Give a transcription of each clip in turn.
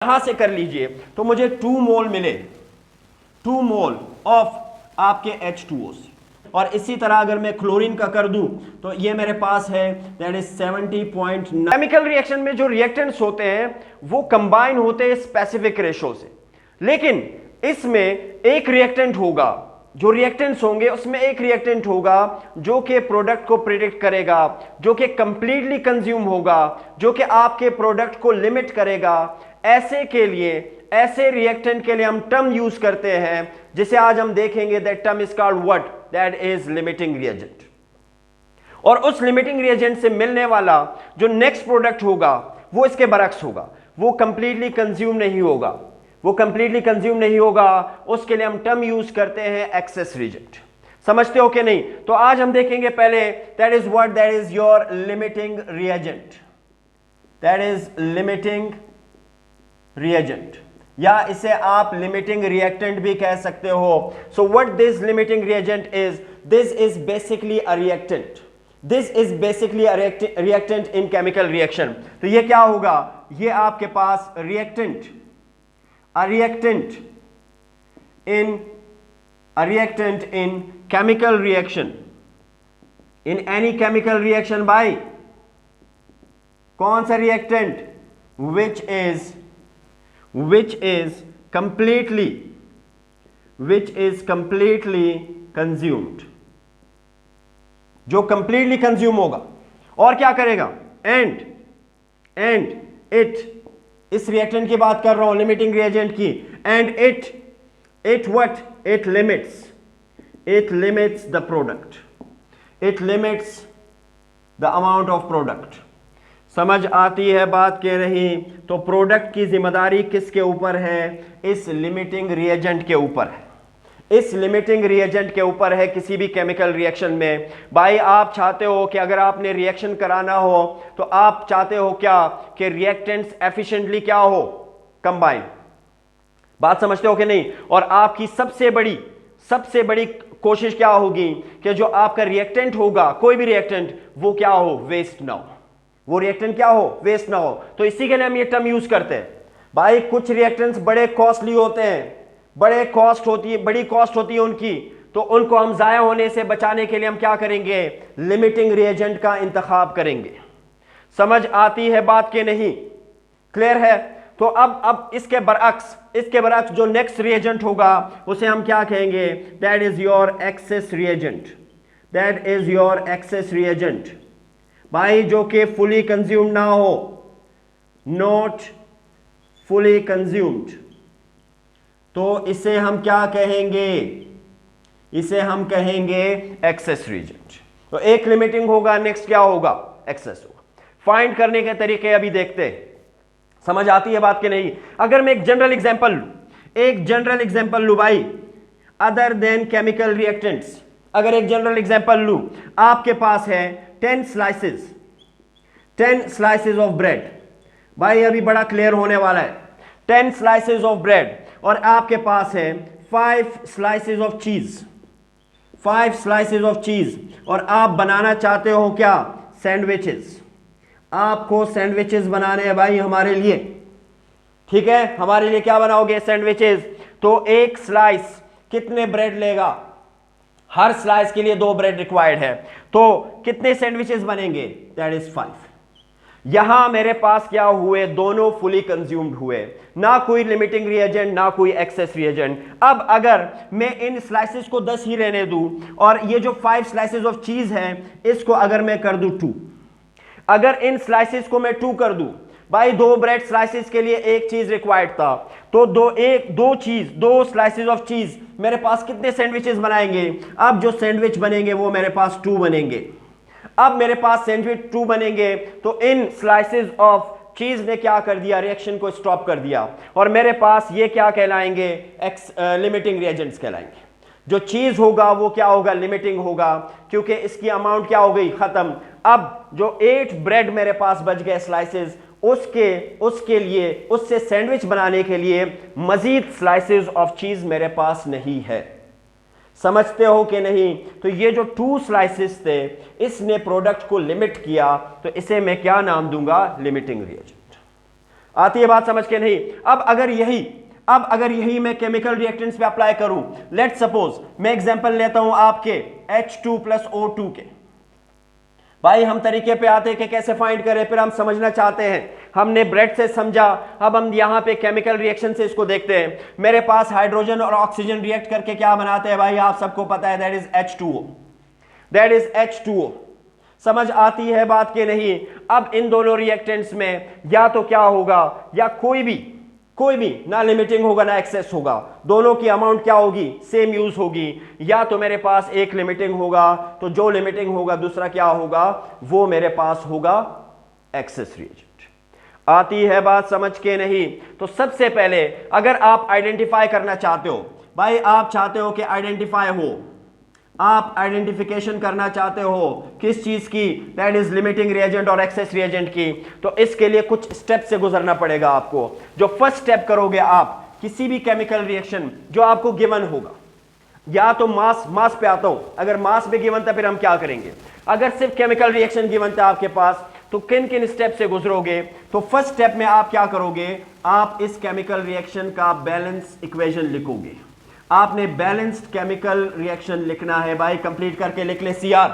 यहां से कर लीजिए तो मुझे 2 मोल मिले, 2 मोल ऑफ आपके H2O से। और इसी तरह अगर मैं क्लोरीन का कर दूं तो ये मेरे पास है दैट इज 70.9। केमिकल रिएक्शन में जो रिएक्टेंट्स होते हैं वो कंबाइन होते हैं स्पेसिफिक रेशो से, लेकिन इसमें एक रिएक्टेंट होगा, जो रिएक्टेंट्स होंगे उसमें एक रिएक्टेंट होगा जो कि प्रोडक्ट को प्रिडिक्ट करेगा, जो कि कंप्लीटली कंज्यूम होगा, जो कि आपके प्रोडक्ट को लिमिट करेगा। ऐसे के लिए, ऐसे रिएक्टेंट के लिए हम टर्म यूज करते हैं जिसे आज हम देखेंगे। That term is called what? That is limiting reagent. और उस लिमिटिंग रिएजेंट से मिलने वाला जो नेक्स्ट प्रोडक्ट होगा वो इसके बरक्स होगा, वो कंप्लीटली कंज्यूम नहीं होगा, वो कंप्लीटली कंज्यूम नहीं होगा। उसके लिए हम टर्म यूज करते हैं एक्सेस रिएजेंट। समझते हो कि नहीं? तो आज हम देखेंगे पहले that is what? That is your limiting reagent. That is limiting reagent, या इसे आप लिमिटिंग रिएक्टेंट भी कह सकते हो। So what this limiting reagent is? This is basically a reactant. This is basically a reactant in chemical reaction. तो ये क्या होगा? ये आपके पास reactant, a reactant in chemical reaction, in any chemical reaction by कौन सा reactant? which is completely consumed, जो completely consume होगा। और क्या करेगा? and it, इस रिएक्टेंट की बात कर रहा हूं, लिमिटिंग रिएजेंट की। And it what? It limits the product, it limits the amount of product. समझ आती है बात के नहीं? तो प्रोडक्ट की जिम्मेदारी किसके ऊपर है? इस लिमिटिंग रिएजेंट के ऊपर है, इस लिमिटिंग रिएजेंट के ऊपर है किसी भी केमिकल रिएक्शन में। भाई आप चाहते हो कि अगर आपने रिएक्शन कराना हो तो आप चाहते हो क्या? कि रिएक्टेंट्स एफिशिएंटली क्या हो? कंबाइन। बात समझते हो कि नहीं? और आपकी सबसे बड़ी कोशिश क्या होगी कि जो आपका रिएक्टेंट होगा, कोई भी रिएक्टेंट, वो क्या हो? वेस्ट ना हो, वो रिएक्टेंट क्या हो? वेस्ट ना हो। तो इसी के लिए हम ये टर्म यूज करते हैं। भाई कुछ रिएक्टेंट्स बड़े कॉस्टली होते हैं, बड़ी कॉस्ट होती है उनकी, तो उनको हम जाया होने से बचाने के लिए हम क्या करेंगे? लिमिटिंग रिएजेंट का इंतखाब करेंगे। समझ आती है बात के नहीं? क्लियर है? तो अब इसके बरअक्स जो नेक्स्ट रिएजेंट होगा उसे हम क्या कहेंगे? That is your access reagent. That is your access reagent. भाई जो कि फुली कंज्यूम्ड ना हो, नॉट फुली कंज्यूम्ड, तो इसे हम क्या कहेंगे? इसे हम कहेंगे एक्सेस रिएजेंट। तो एक लिमिटिंग होगा, नेक्स्ट क्या होगा? एक्सेस होगा। फाइंड करने के तरीके अभी देखते हैं। समझ आती है बात के नहीं? अगर मैं एक जनरल एग्जांपल लूं भाई, अदर देन केमिकल रिएक्टेंट्स, अगर एक जनरल एग्जांपल लूं, आपके पास है 10 स्लाइसेस ऑफ ब्रेड। भाई अभी बड़ा क्लियर होने वाला है। 10 स्लाइसेस ऑफ ब्रेड, और आपके पास है 5 स्लाइसेस ऑफ चीज, 5 स्लाइसेस ऑफ चीज, और आप बनाना चाहते हो क्या? सैंडविचेस। आपको सैंडविचेस बनाने हैं भाई हमारे लिए, ठीक है? हमारे लिए क्या बनाओगे? सैंडविचेस। तो एक स्लाइस कितने ब्रेड लेगा? हर स्लाइस के लिए 2 ब्रेड रिक्वायर्ड है, तो कितने सैंडविचेस बनेंगे? That is 5। यहां मेरे पास क्या हुए? दोनों फुली कंज्यूम्ड हुए, ना कोई लिमिटिंग रिएजेंट, ना कोई एक्सेस रिएजेंट। अब अगर मैं इन स्लाइसेस को 10 ही रहने दूं, और ये जो 5 स्लाइसेस ऑफ चीज हैं इसको अगर मैं कर दूं 2, अगर इन स्लाइसेस को मैं 2 कर दूं, भाई 2 ब्रेड स्लाइसेस के लिए एक चीज रिक्वायर्ड था, तो 2 स्लाइसेस ऑफ चीज मेरे पास कितने सैंडविचेस बनाएंगे? अब जो सैंडविच बनेंगे वो मेरे पास 2 बनेंगे। अब मेरे पास सैंडविच 2 बनेंगे, तो इन स्लाइसेस ऑफ चीज ने क्या कर दिया? रिएक्शन को स्टॉप कर दिया, और मेरे पास ये क्या कहलाएंगे? लिमिटिंग रिएजेंट्स कहलाएंगे। जो चीज होगा वो क्या होगा? लिमिटिंग होगा, क्योंकि इसकी अमाउंट क्या हो गई? खत्म। अब जो 8 ब्रेड मेरे पास बच गए स्लाइसेस, उसके लिए, उससे सैंडविच बनाने के लिए मजीद स्लाइसेस ऑफ चीज मेरे पास नहीं है। समझते हो कि नहीं? तो ये जो 2 स्लाइसेस थे, इसने प्रोडक्ट को लिमिट किया, तो इसे मैं क्या नाम दूंगा? Limiting reagent. आती है बात समझ के नहीं? अब अगर यही मैं केमिकल रिएक्टेंट्स पे अप्लाई करूं, लेट सपोज मैं एग्जांपल लेता हूं आपके H2 प्लस O2 के। भाई हम तरीके पे आते हैं कि कैसे फाइंड करें, फिर हम समझना चाहते हैं। हमने ब्रेड से समझा, अब हम यहां पे केमिकल रिएक्शन से इसको देखते हैं। मेरे पास हाइड्रोजन और ऑक्सीजन रिएक्ट करके क्या बनाते हैं भाई, आप सबको पता है, that is H2O, that is H2O। समझ आती है बात के नहीं? अब इन दोनों रिएक्टेंट्स में या तो क्या होगा, या कोई भी ना लिमिटिंग होगा ना एक्सेस होगा, दोनों की अमाउंट क्या होगी, सेम यूज होगी। या तो मेरे पास एक लिमिटिंग होगा, तो जो लिमिटिंग होगा दूसरा क्या होगा, वो मेरे पास होगा एक्सेस रिएजेंट। आती है बात समझ के नहीं? तो सबसे पहले अगर आप आइडेंटिफाई करना चाहते हो, भाई आप चाहते हो कि आइडेंटिफाई हो, आप आइडेंटिफिकेशन करना चाहते हो किस चीज की, दैट इज लिमिटिंग रिएजेंट और एक्सेस रिएजेंट की, तो इसके लिए कुछ स्टेप से गुजरना पड़ेगा आपको। जो फर्स्ट स्टेप करोगे आप किसी भी केमिकल रिएक्शन जो आपको गिवन होगा, या तो मास पे आता हूं, अगर मास पे गिवन था फिर हम क्या करेंगे, अगर सिर्फ केमिकल रिएक्शन गिवन था आपके पास तो किन किन स्टेप से गुजरोगे। तो फर्स्ट स्टेप में आप क्या करोगे, आप इस केमिकल रिएक्शन का बैलेंस इक्वेशन लिखोगे। आपने बैलेंस्ड केमिकल रिएक्शन लिखना है भाई, कंप्लीट करके लिख ले CR।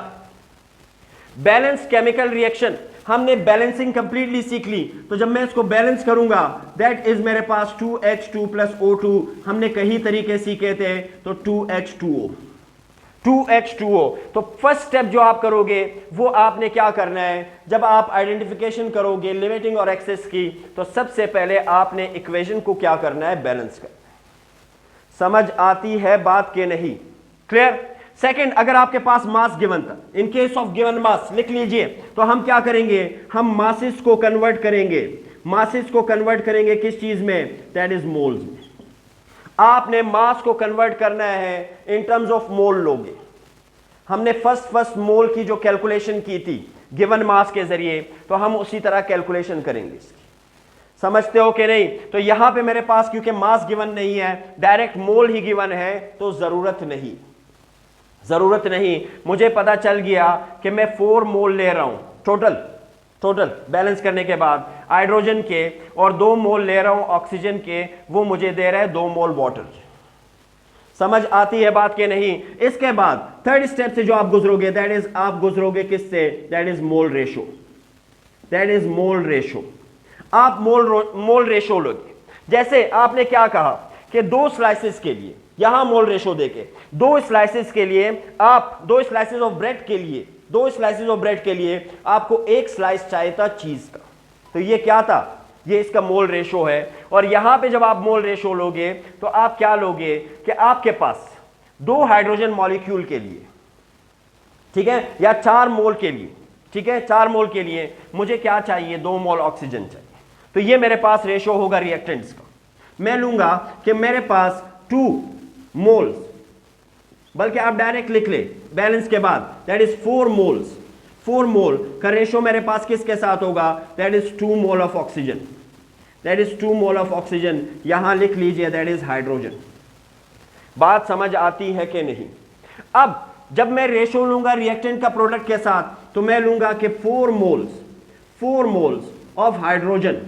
बैलेंस्ड केमिकल रिएक्शन, हमने बैलेंसिंग कंप्लीटली सीख ली, तो जब मैं इसको बैलेंस करूंगा, दैट इज मेरे पास 2H2 प्लस O2, हमने कई तरीके सीखे थे, तो 2H2O। तो फर्स्ट स्टेप जो आप करोगे वो आपने क्या करना है, जब आप आइडेंटिफिकेशन करोगे लिमिटिंग और एक्सेस की, तो सबसे पहले आपने इक्वेशन को क्या करना है, बैलेंस करना। समझ आती है बात के नहीं? क्लियर? सेकंड, अगर आपके पास मास गिवन था, in case of given mass लिख लीजिए, तो हम क्या करेंगे, हम मासेस को कन्वर्ट करेंगे किस चीज में, दैट इज मोल्स में। आपने मास को कन्वर्ट करना है इन टर्म्स ऑफ मोल लोगे। हमने फर्स्ट मोल की जो कैलकुलेशन की थी गिवन मास के जरिए, तो हम उसी तरह कैलकुलेशन करेंगे इसकी। समझते हो कि नहीं? तो यहां पे मेरे पास क्योंकि मास गिवन नहीं है, डायरेक्ट मोल ही गिवन है, तो जरूरत नहीं। मुझे पता चल गया कि मैं 4 मोल ले रहा हूं टोटल बैलेंस करने के बाद हाइड्रोजन के, और 2 मोल ले रहा हूं ऑक्सीजन के, वो मुझे दे रहा है 2 मोल वाटर। समझ आती है बात के नहीं? इसके बाद थर्ड स्टेप से जो आप गुजरोगे, दैट इज आप गुजरोगे किससे, दैट इज मोल रेशो। आप मोल रेशो लोगे। जैसे आपने क्या कहा कि 2 स्लाइसेस के लिए, यहां मोल रेशो देके 2 स्लाइसेस के लिए, आप 2 स्लाइसेस ऑफ ब्रेड के लिए आपको 1 स्लाइस चाहिए था चीज का, तो ये क्या था, ये इसका मोल रेशो है। और यहां पे जब आप मोल रेशो लोगे तो आप क्या लोगे कि आपके पास 2 हाइड्रोजन मॉलिक्यूल के लिए, ठीक है, या 4 मोल के लिए, ठीक है, 4 मोल के लिए मुझे क्या चाहिए, 2 मोल ऑक्सीजन चाहिए। तो ये मेरे पास रेशो होगा रिएक्टेंट्स का। मैं लूंगा कि मेरे पास 2 मोल्स, बल्कि आप डायरेक्ट लिख ले बैलेंस के बाद, दैट इज 4 मोल्स। 4 मोल का रेशो मेरे पास किसके साथ होगा, that is 2 mole of oxygen. यहां लिख लीजिए दैट इज हाइड्रोजन। बात समझ आती है कि नहीं? अब जब मैं रेशो लूंगा रिएक्टेंट का प्रोडक्ट के साथ, तो मैं लूंगा कि 4 मोल्स ऑफ हाइड्रोजन,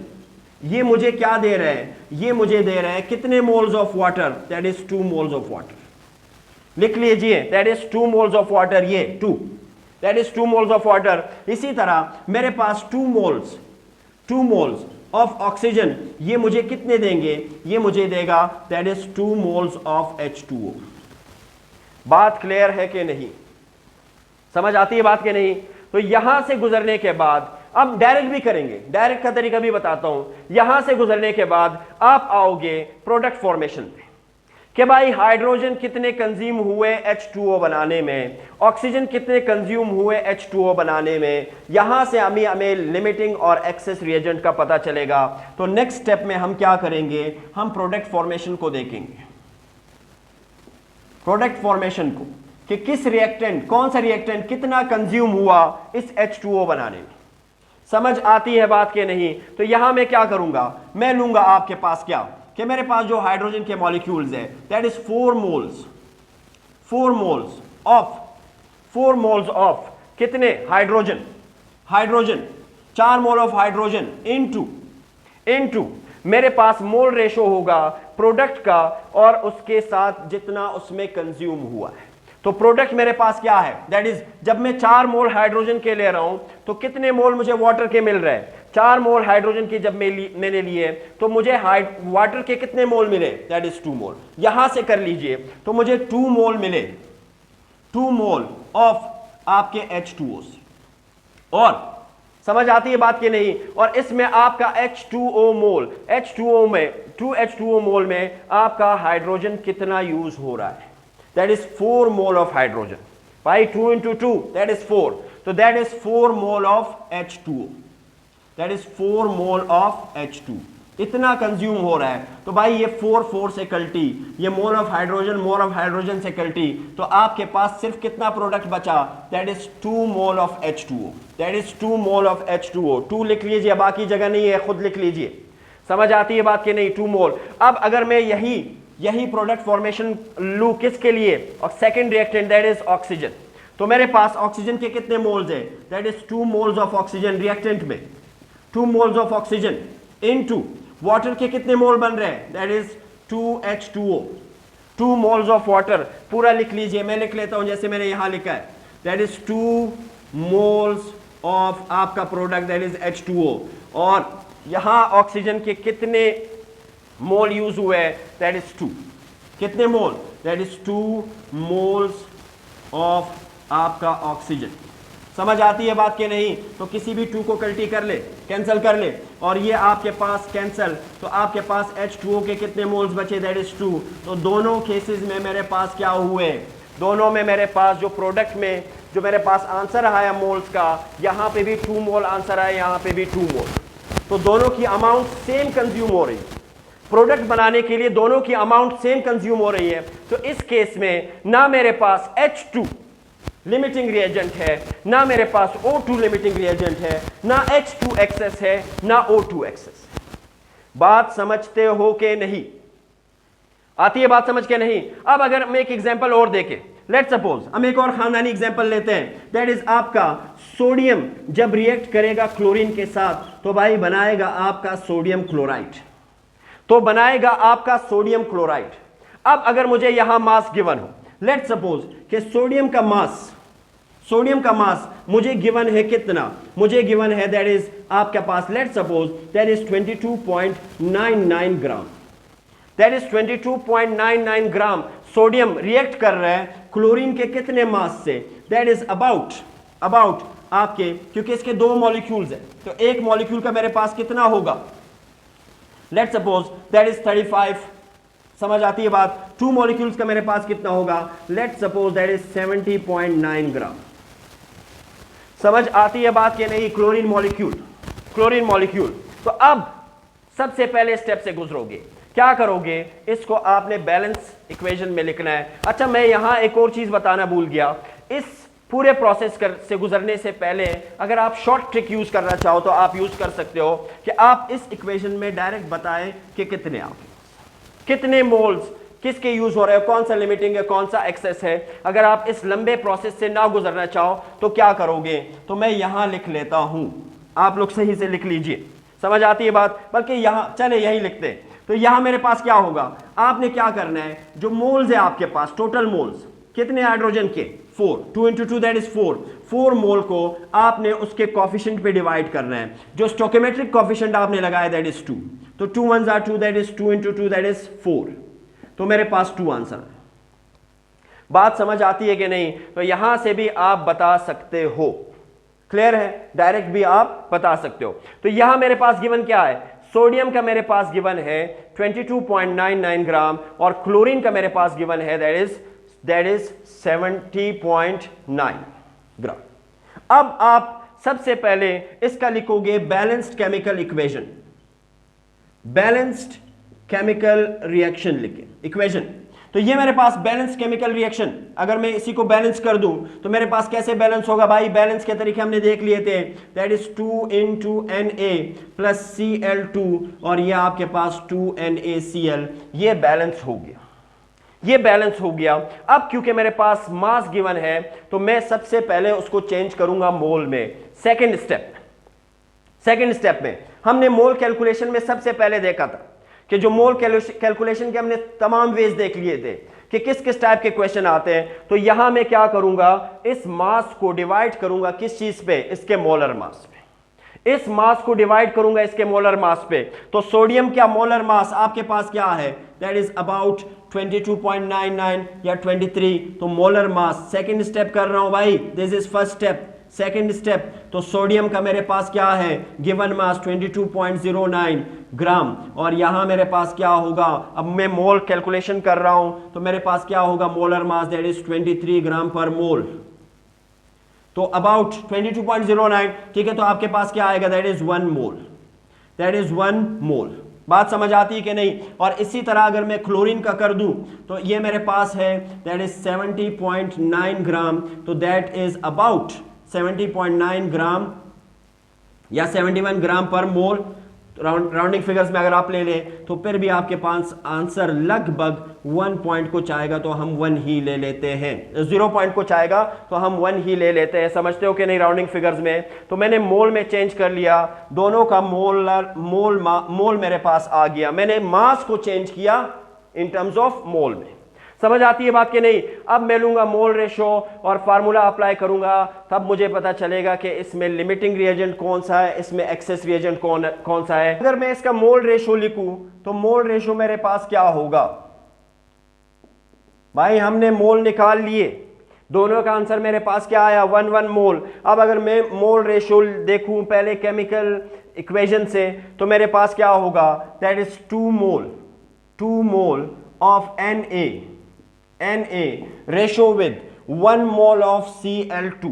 ये मुझे क्या दे रहे हैं, ये मुझे दे रहे हैं कितने moles of water, that is 2 moles of water. लिख लीजिए that is 2 moles of water, ये 2, that is 2 moles of water. इसी तरह मेरे पास 2 मोल्स ऑफ ऑक्सीजन, ये मुझे कितने देंगे, ये मुझे देगा that is 2 moles of H2O। बात क्लियर है कि नहीं? समझ आती है बात के नहीं? तो यहां से गुजरने के बाद, अब डायरेक्ट भी करेंगे, डायरेक्ट का तरीका भी बताता हूं। यहां से गुजरने के बाद आप आओगे प्रोडक्ट फॉर्मेशन पे, कि भाई हाइड्रोजन कितने कंज्यूम हुए H2O बनाने में, ऑक्सीजन कितने कंज्यूम हुए H2O बनाने में। यहां से हमें लिमिटिंग और एक्सेस रिएजेंट का पता चलेगा। तो नेक्स्ट स्टेप में हम क्या करेंगे, हम प्रोडक्ट फॉर्मेशन को देखेंगे, प्रोडक्ट फॉर्मेशन को, कि किस रिएक्टेंट, कौन सा रिएक्टेंट कितना कंज्यूम हुआ इस H2O बनाने में। समझ आती है बात के नहीं? तो यहां मैं क्या करूंगा, मैं लूंगा आपके पास क्या, कि मेरे पास जो हाइड्रोजन के मॉलिक्यूल्स है, दैट इज 4 मोल्स ऑफ कितने hydrogen 4 mole of hydrogen into मेरे पास मोल रेशो होगा प्रोडक्ट का और उसके साथ जितना उसमें कंज्यूम हुआ है। तो प्रोडक्ट मेरे पास क्या है, दैट इज जब मैं 4 मोल हाइड्रोजन के ले रहा हूं तो कितने मोल मुझे वाटर के मिल रहे हैं, 4 मोल हाइड्रोजन के जब मैंने लिए तो मुझे वाटर के कितने मोल मिले, दैट इज 2 मोल। यहां से कर लीजिए तो मुझे 2 मोल मिले, 2 मोल ऑफ आपके H2O से। और समझ आती है बात की नहीं, और इसमें आपका H2O मोल, H2O में 2 H2O मोल में आपका हाइड्रोजन कितना यूज हो रहा है, that is 4 mole of hydrogen. By 2 into 2, that is 4. So that is 4 mole of H2O. That is 4 mole of H2. इतना कंज्यूम हो रहा है। तो भाई ये 4 से कल्टी, ये मोल ऑफ हाइड्रोजन से कल्टी, तो आपके पास सिर्फ कितना प्रोडक्ट बचा, that is 2 mole of H2O. That is 2 mole of H2O. 2 लिख लीजिए, बाकी जगह नहीं है, खुद लिख लीजिए। समझ आती है बात की नहीं, 2 मोल। अब अगर मैं यही प्रोडक्ट फॉर्मेशन लू किसके लिए, और second reactant that is oxygen, तो मेरे पास ऑक्सीजन के कितने मोल्स है, that is 2 moles of oxygen reactant में, 2 moles of oxygen into water के कितने मोल बन रहे हैं, that is 2H2O, 2 moles of water. पूरा लिख लीजिए, मैं लिख लेता हूं जैसे मैंने यहां लिखा है, दैट इज 2 मोल्स ऑफ आपका प्रोडक्ट दैट इज H2O, और यहां ऑक्सीजन के कितने मोल यूज हुए हैं, दैट इज 2। कितने मोल, दैट इज 2 मोल्स ऑफ आपका ऑक्सीजन। समझ आती है बात के नहीं, तो किसी भी 2 को कल्टी कर ले, कैंसिल कर ले, और ये आपके पास कैंसिल, तो आपके पास H2O के कितने मोल्स बचे, दैट इज 2। तो दोनों केसेस में मेरे पास क्या हुए, दोनों में मेरे पास जो प्रोडक्ट में जो मेरे पास आंसर आया मोल्स का, यहां पे भी 2 मोल आंसर आया, यहां पे भी 2 मोल। तो दोनों की अमाउंट सेम कंज्यूम हो रही है, प्रोडक्ट बनाने के लिए दोनों की अमाउंट सेम कंज्यूम हो रही है। तो इस केस में ना मेरे पास H2 लिमिटिंग रिएजेंट है, ना मेरे पास O2 लिमिटिंग रिएजेंट है, ना H2 एक्सेस है, ना O2 एक्सेस। बात समझते हो कि नहीं, आती है बात समझ के नहीं। अब अगर हम एक एग्जांपल और देखें, लेट्स सपोज हम एक और खानदानी एग्जांपल लेते हैं, दैट इज आपका सोडियम जब रिएक्ट करेगा क्लोरीन के साथ तो भाई बनाएगा आपका सोडियम क्लोराइड, तो बनाएगा आपका सोडियम क्लोराइड। अब अगर मुझे यहां मास गिवन हो, लेट्स सपोज कि सोडियम का मास मुझे गिवन है कितना, मुझे गिवन है दैट इज आपके पास let's suppose that is 22.99 gram, that is 22.99 gram sodium react कर रहा है क्लोरीन के कितने मास से, दैट इज अबाउट आपके, क्योंकि इसके 2 मॉलिक्यूल्स हैं तो एक मॉलिक्यूल का मेरे पास कितना होगा, लेट्स सपोज दैट इज 35। समझ आती है बात, 2 मॉलिक्यूल्स का मेरे पास कितना होगा, लेट्स सपोज दैट इज 70.9 ग्राम। समझ आती है बात कि नहीं, क्लोरीन मॉलिक्यूल। तो अब सबसे पहले स्टेप से गुजरोगे, क्या करोगे, इसको आपने बैलेंस इक्वेशन में लिखना है। अच्छा, मैं यहां एक और चीज बताना भूल गया, इस पूरे प्रोसेस से गुजरने से पहले अगर आप शॉर्ट ट्रिक यूज करना चाहो तो आप यूज कर सकते हो कि आप इस इक्वेशन में डायरेक्ट बताएं कि कितने मोल्स किसके यूज हो रहे हैं, कौन सा लिमिटिंग है, कौन सा एक्सेस है। अगर आप इस लंबे प्रोसेस से ना गुजरना चाहो तो क्या करोगे, तो मैं यहां लिख लेता हूं, आप लोग सही से लिख लीजिए। समझ आती है बात, बल्कि यहां चले यही लिखते हैं। तो यहां मेरे पास क्या होगा, आपने क्या करना है, जो मोल्स है आपके पास, टोटल मोल्स कितने हाइड्रोजन के, 4, 2 into 2 दैट इज 4 मोल को आपने उसके कोफिशिएंट पे डिवाइड करना है। जो स्टोइकोमेट्रिक कोफिशिएंट आपने लगाया दैट इज 2, तो 2 1s are 2 that is 2 into 2 that is 4, तो मेरे पास 2 आंसर है। बात समझ आती है कि नहीं, तो यहां से भी आप बता सकते हो, क्लियर है, डायरेक्ट भी आप बता सकते हो। तो यहां मेरे पास गिवन क्या है, सोडियम का मेरे पास गिवन है 22.99 ग्राम और क्लोरीन का मेरे पास गिवन है दैट इज 70.9 ग्राम। अब आप सबसे पहले इसका लिखोगे balanced chemical equation, balanced chemical reaction लिखे इक्वेशन। तो ये मेरे पास बैलेंस केमिकल रिएक्शन, अगर मैं इसी को बैलेंस कर दूं तो मेरे पास कैसे बैलेंस होगा भाई, बैलेंस के तरीके हमने देख लिए थे, that is 2 into Na plus Cl2 और ये आपके पास 2NaCl, ये बैलेंस हो गया, ये बैलेंस हो गया। अब क्योंकि मेरे पास मास गिवन है तो मैं सबसे पहले उसको चेंज करूंगा मोल में। सेकेंड स्टेप में हमने मोल कैलकुलेशन में सबसे पहले देखा था कि जो मोल कैलकुलेशन के हमने तमाम वेज देख लिए थे कि किस किस टाइप के क्वेश्चन आते हैं। तो यहां मैं क्या करूंगा, इस मास को डिवाइड करूंगा किस चीज पे, इसके मोलर मास पे। इस मास को डिवाइड करूंगा इसके मोलर मास पे। तो सोडियम क्या मोलर मास आपके पास क्या है, दैट इज अबाउट 22.99 या 23। तो मोलर मास सेकंड स्टेप कर रहा हूं भाई, this is first step. Second step, तो सोडियम का मेरे पास क्या है, गिवन मास 22.09 ग्राम, और यहां मेरे पास क्या होगा, अब मैं मोल कैलकुलेशन कर रहा हूं तो मेरे पास क्या होगा, मोलर मास दैट इज 23 ग्राम पर मोल। तो अबाउट 22.09, ठीक है। तो आपके पास क्या आएगा, that is 1 mole, that is 1 मोल। बात समझ आती है कि नहीं। और इसी तरह अगर मैं क्लोरीन का कर दूं तो ये मेरे पास है दैट इज 70.9 ग्राम, तो दैट इज अबाउट 70.9 ग्राम या 71 ग्राम पर मोल। राउंडिंग फिगर्स में अगर आप ले लें तो फिर भी आपके पास आंसर लगभग 1 पॉइंट कुछ आएगा, तो हम 1 ही ले लेते हैं। 0 पॉइंट कुछ आएगा तो हम 1 ही ले लेते हैं। समझते हो कि नहीं राउंडिंग फिगर्स में। तो मैंने मोल में चेंज कर लिया, दोनों का मोल मेरे पास आ गया। मैंने मास को चेंज किया इन टर्म्स ऑफ मोल में। समझ आती है बात कि नहीं। अब मैं लूंगा मोल रेशो और फार्मूला अप्लाई करूंगा, तब मुझे पता चलेगा कि इसमें लिमिटिंग रिएजेंट कौन सा है, इसमें एक्सेस रिएजेंट कौन सा है। अगर मैं इसका मोल रेशो लिखूं तो मोल रेशो मेरे पास क्या होगा भाई, हमने मोल निकाल लिए, दोनों का आंसर मेरे पास क्या आया, 1 मोल। अब अगर मैं मोल रेशो देखूं पहले केमिकल इक्वेशन से, तो मेरे पास क्या होगा, that is 2 mole of Na ratio with 1 mole of Cl2,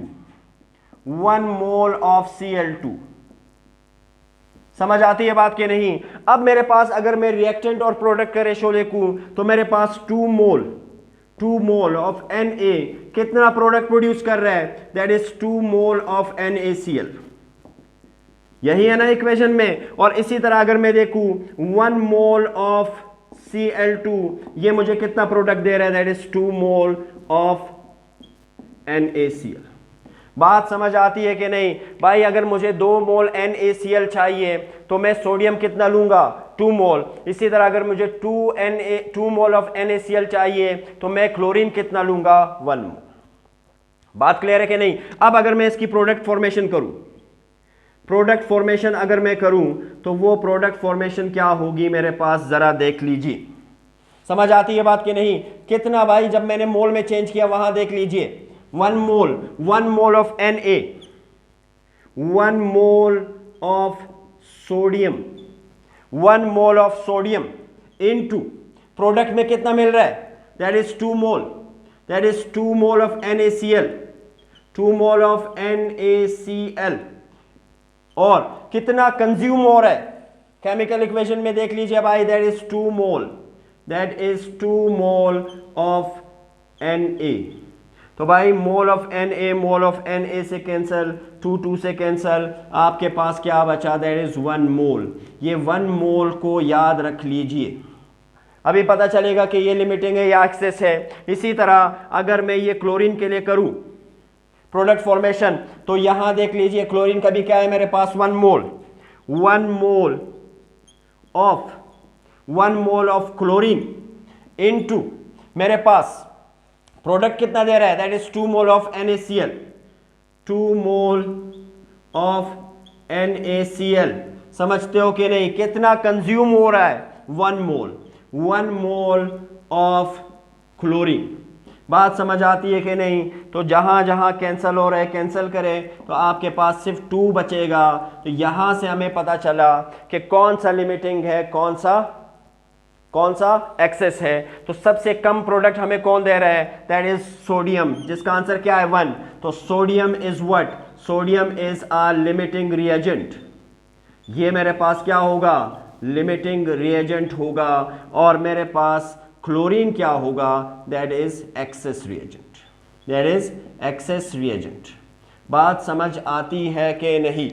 1 mole of Cl2। समझ आती है बात कि नहीं। अब मेरे पास अगर मैं रिएक्टेंट और प्रोडक्ट का रेशो देखूं तो मेरे पास 2 मोल ऑफ Na कितना प्रोडक्ट प्रोड्यूस कर रहा है, that is 2 mole of NaCl। यही है ना इक्वेशन में। और इसी तरह अगर मैं देखूं 1 मोल ऑफ Cl2, ये मुझे कितना प्रोडक्ट दे रहा है, that is 2 mole of NaCl। बात समझ आती है कि नहीं भाई। अगर मुझे 2 मोल NaCl चाहिए तो मैं सोडियम कितना लूंगा, 2 मोल। इसी तरह अगर मुझे 2 मोल ऑफ NaCl चाहिए तो मैं क्लोरीन कितना लूंगा, 1 मोल। बात क्लियर है कि नहीं। अब अगर मैं इसकी प्रोडक्ट फॉर्मेशन करूं, प्रोडक्ट फॉर्मेशन अगर मैं करूं तो वो प्रोडक्ट फॉर्मेशन क्या होगी मेरे पास, जरा देख लीजिए। समझ आती है बात कि नहीं। कितना भाई, जब मैंने मोल में चेंज किया वहां देख लीजिए, 1 mole of Na, 1 mole of sodium, 1 mole of sodium into product में कितना मिल रहा है, that is 2 mole, that is 2 mole of NaCl, 2 mole of NaCl। और कितना कंज्यूम हो रहा है केमिकल इक्वेशन में देख लीजिए भाई, that is 2 mole, that is 2 mole of Na। तो भाई मोल ऑफ Na से कैंसल, 2 से कैंसल, आपके पास क्या बचा, दैट इज 1 मोल। ये 1 मोल को याद रख लीजिए, अभी पता चलेगा कि ये लिमिटिंग है या एक्सेस है। इसी तरह अगर मैं ये क्लोरीन के लिए करूं प्रोडक्ट फॉर्मेशन, तो यहां देख लीजिए क्लोरीन का भी क्या है मेरे पास, 1 मोल ऑफ क्लोरीन इनटू मेरे पास प्रोडक्ट कितना दे रहा है, that is 2 mole of NaCl, 2 mole of NaCl। समझते हो कि नहीं, कितना कंज्यूम हो रहा है, 1 मोल ऑफ क्लोरीन। बात समझ आती है कि नहीं। तो जहां जहां कैंसिल हो रहा है कैंसिल करें, तो आपके पास सिर्फ 2 बचेगा। तो यहां से हमें पता चला कि कौन सा लिमिटिंग है, कौन सा एक्सेस है। तो सबसे कम प्रोडक्ट हमें कौन दे रहा है, दैट इज सोडियम, जिसका आंसर क्या है, 1। तो sodium is what, sodium is a limiting reagent. ये मेरे पास क्या होगा, लिमिटिंग रिएजेंट होगा। और मेरे पास क्लोरीन क्या होगा, that is access reagent, that is access reagent. बात समझ आती है कि नहीं।